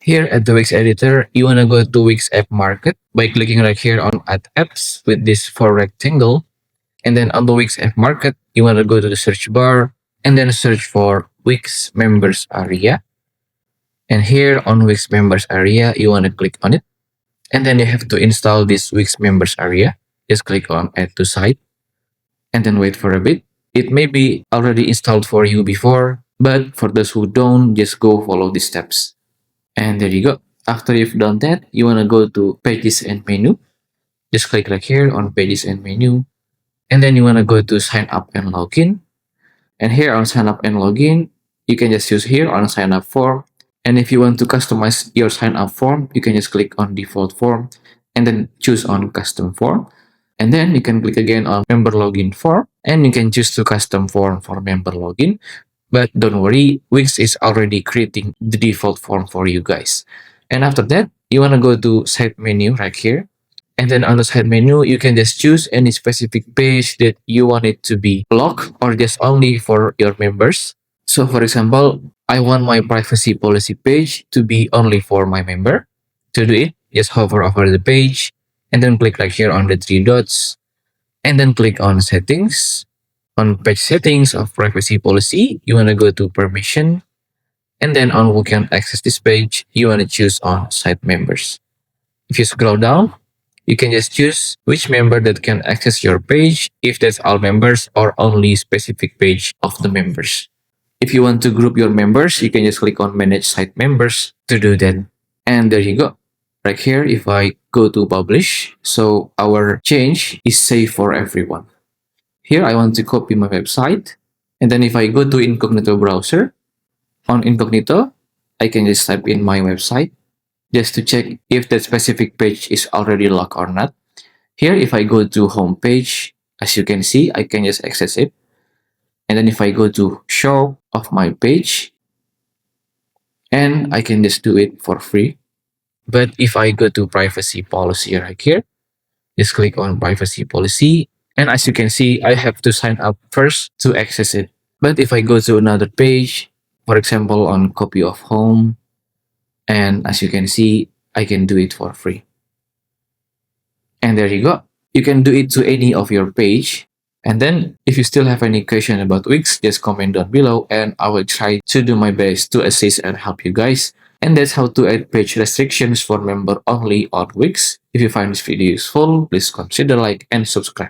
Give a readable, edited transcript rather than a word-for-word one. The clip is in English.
Here at the Wix editor, you want to go to Wix App Market by clicking right here on Add Apps with this 4 rectangle. And then on the Wix App Market, you want to go to the search bar and then search for Wix Members area. And here on Wix Members area, you want to click on it. And then you have to install this Wix Members area. Just click on Add to Site and then wait for a bit. It may be already installed for you before, but for those who don't, just go follow these steps. And there you go. After you've done that, you want to go to Pages and Menu. Just click right here on Pages and Menu. And then you want to go to Sign Up and Login. And here on Sign Up and Login, you can just use here on Sign Up Form. And if you want to customize your sign up form, you can just click on Default Form and then choose on Custom Form. And then you can click again on Member Login Form and you can choose to custom form for member login. But don't worry, Wix is already creating the default form for you guys. And after that, you want to go to Side Menu right here. And then on the side menu, you can just choose any specific page that you want it to be blocked or just only for your members. So for example, I want my privacy policy page to be only for my member. To do it, just hover over the page and then click right here on the 3 dots and then click on Settings. On Page Settings of Privacy Policy, you want to go to Permission. And then on Who Can Access This Page, you want to choose on Site Members. If you scroll down, you can just choose which member that can access your page, if that's all members or only specific page of the members. If you want to group your members, you can just click on Manage Site Members to do that. And there you go. Right here, if I go to Publish, so our change is safe for everyone. Here, I want to copy my website. And then if I go to Incognito browser, on Incognito, I can just type in my website just to check if that specific page is already locked or not. Here, if I go to home page, as you can see, I can just access it. And then if I go to show of my page, and I can just do it for free. But if I go to privacy policy right here, just click on privacy policy. And as you can see, I have to sign up first to access it. But if I go to another page, for example, on copy of home, and as you can see, I can do it for free. And there you go. You can do it to any of your page. And then if you still have any question about Wix, just comment down below and I will try to do my best to assist and help you guys. And that's how to add page restrictions for member only on Wix. If you find this video useful, please consider like and subscribe.